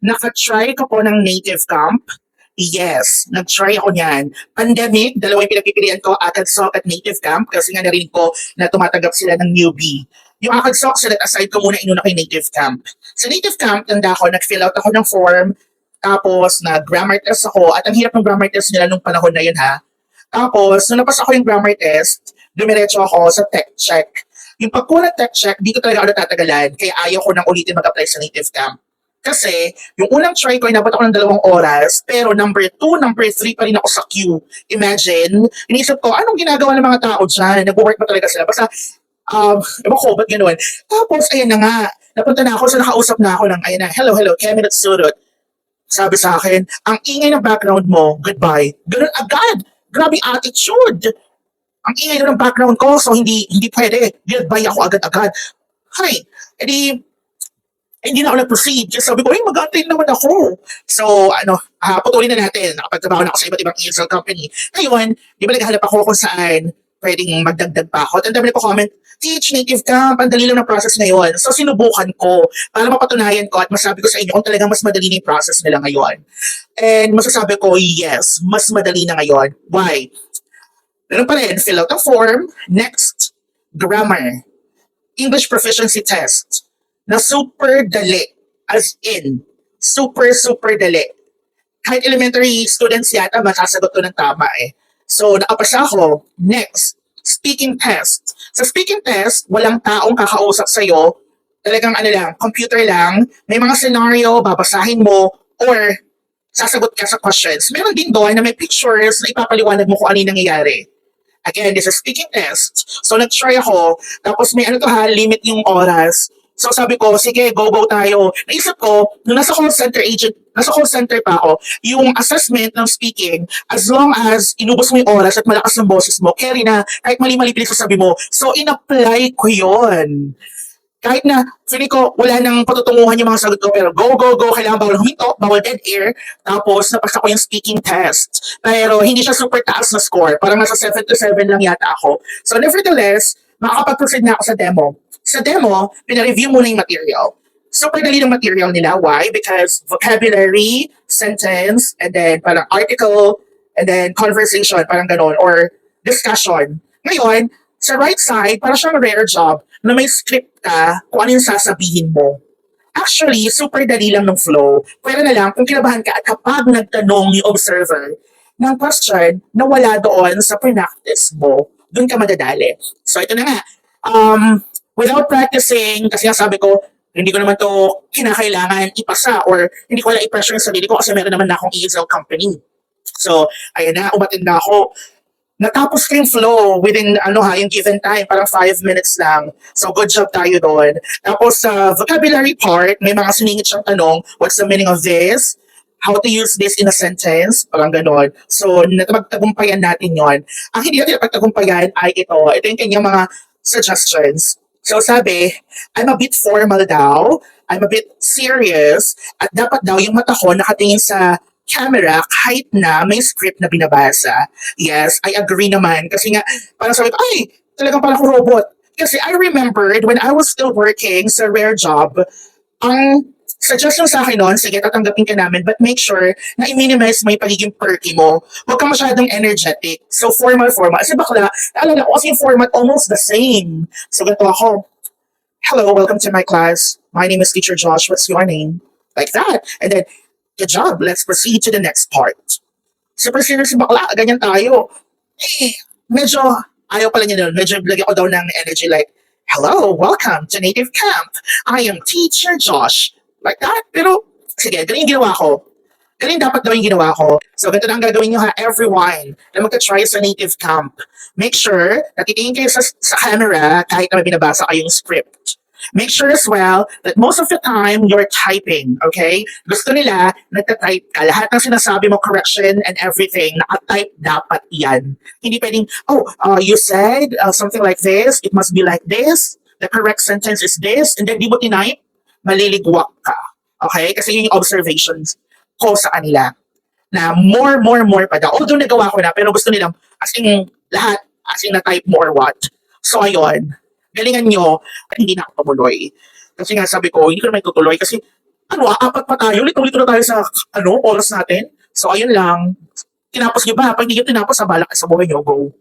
Naka-try ka po ng native camp? Yes, nag-try ako niyan. Pandemic, dalawa yung pinagpipilian ko, ACADSOC at Native Camp, kasi nga narinig ko na tumatanggap sila ng newbie. Yung ACADSOC, set aside ko muna, inuna ko yung Native Camp. Sa Native Camp, tanda ko, nag-fill out ako ng form, tapos nag-grammar test ako, at ang hirap ng grammar test nila nung panahon na yun ha. Tapos, nung napasa ko yung grammar test, dumiretso ako sa tech check. Yung pagkuha ng tech check, dito talaga ako natatagalan, kaya ayaw ko nang ulitin mag-apply sa Native Camp. Kasi, yung unang try ko, inabot ako ng 2 oras, pero number 2, number 3 pa rin ako sa queue. Imagine, inisip ko, anong ginagawa ng mga tao dyan? Nag-work ba talaga sila? Basta, ewan ko, ba't ganun? Tapos, ayan na nga, napunta na ako, so nakausap na ako ng, ayan na, hello, hello, Kemet Surut. Sabi sa akin, ang ingay ng background mo, goodbye. Ganun agad. Grabe attitude. Ang ingay ng background ko, so hindi pwede. Goodbye ako agad-agad. Hay, edi, hindi na ako nag-proceed. Kasi sabi ko, mag-antay naman ako. So, putulin na natin. Nakapagtrabaho na ako sa iba't ibang ESL company. Ngayon, di ba naghahanap ako kung saan pwedeng magdagdag pa ako. At ang dami nagko-comment, Teach Native Camp, ang dali lang ng process ngayon. So, sinubukan ko para mapatunayan ko at masabi ko sa inyo kung talagang mas madali na yung process nila ngayon. And masasabi ko, yes, mas madali na ngayon. Why? Ganun pa rin, fill out ang form. Next, grammar. English proficiency test na super dali. As in, super, super dali. Kahit elementary students yata, masasagot ko ng tama eh. So, nakapasa ako. Next, speaking test. Sa speaking test, walang taong kakausap sa'yo. Talagang computer lang. May mga scenario, babasahin mo, or sasagot ka sa questions. Meron din doon na may pictures na ipapaliwanag mo kung ano yung nangyayari. Again, this is speaking test. So, nag-try ako. Tapos may limit yung oras. So sabi ko, sige, go tayo. Naisip ko, nung nasa call center pa ako, yung assessment ng speaking, as long as inubos mo yung oras at malakas ng boses mo, carry na, kahit mali-mali pinagsasabi mo. So, in-apply ko yon. Kahit na, feeling ko, wala nang patutunguhan yung mga sagot ko, pero go, kailangan bawal huminto, bawal dead air, tapos napasa ko yung speaking test. Pero hindi siya super taas na score, parang nasa 7 to 7 lang yata ako. So nevertheless, makakapag-proceed na ako sa demo. Sa demo, pina-review muna yung material. Super dali ng material nila. Why? Because vocabulary, sentence, and then parang article, and then conversation, parang ganon, or discussion. Ngayon, sa right side, parang siyang rare job na may script ka kung ano yung sasabihin mo. Actually, super dali lang ng flow. Pwede na lang kung kinabahan ka at kapag nagtanong yung observer ng question na wala doon sa pre-practice mo, doon ka madadali. So ito na nga. Without practicing, kasi nga sabi ko, hindi ko naman to kinakailangan ipasa or hindi ko wala i-pressure yung sarili ko kasi meron naman na akong ESL company. So, ayan na, umatin na ako. Natapos ko yung flow within yung given time, parang 5 minutes lang. So good job tayo doon. Tapos sa vocabulary part, may mga siningit siyang tanong, what's the meaning of this? How to use this in a sentence? Parang ganon. So napagtagumpayan natin yon. Ang hindi natin napagtagumpayan ay ito. Ito yung kanyang mga suggestions. So sabi, I'm a bit formal daw, I'm a bit serious, at dapat daw yung mata ko nakatingin sa camera kahit na may script na binabasa. Yes, I agree naman. Kasi nga, parang sabi ko, ay, talagang parang ako robot. Kasi I remembered when I was still working sa rare job, ang suggestion sa akin noon, sige, tatanggapin ka namin, but make sure na i-minimize mo yung pagiging perky mo. Huwag ka masyadong energetic. So, formal. Kasi bakla, naalala ko kasi yung format almost the same. So, ganito ako. Hello, welcome to my class. My name is Teacher Josh. What's your name? Like that. And then, good job. Let's proceed to the next part. Super serious bakla. Ganyan tayo. Medyo ayaw pala niya doon. Medyo lagyan ko daw ng energy like, hello, welcome to Native Camp. I am Teacher Josh. Like that. Pero, sige, ganyan yung ginawa ko. Ganyan dapat daw yung ginawa ko. So, ganito na ang gagawin nyo ha, everyone, na magka-try sa Native Camp. Make sure na titingin kayo sa camera kahit na may binabasa kayong script. Make sure as well that most of the time you're typing, okay? Gusto nila, nagtatype ka. Lahat ng sinasabi mo, correction and everything, nakatype dapat yan. Hindi pwedeng, you said something like this, it must be like this, the correct sentence is this, and then di mo tinype, maliligwak ka. Okay? Kasi yun yung observations ko sa kanila. Na more pa daw. Although nagawa ko na, pero gusto nilang, as in lahat, as in na-type mo or what. So ayun, galingan nyo at hindi na ako tumuloy. Kasi nga sabi ko, hindi ko naman tutuloy kasi Ano, apat pa tayo? Litong-lito na tayo sa, oras natin. So, ayun lang. Tinapos niyo ba? Pag hindi niyo tinapos, sa balak sa buhay niyo, go.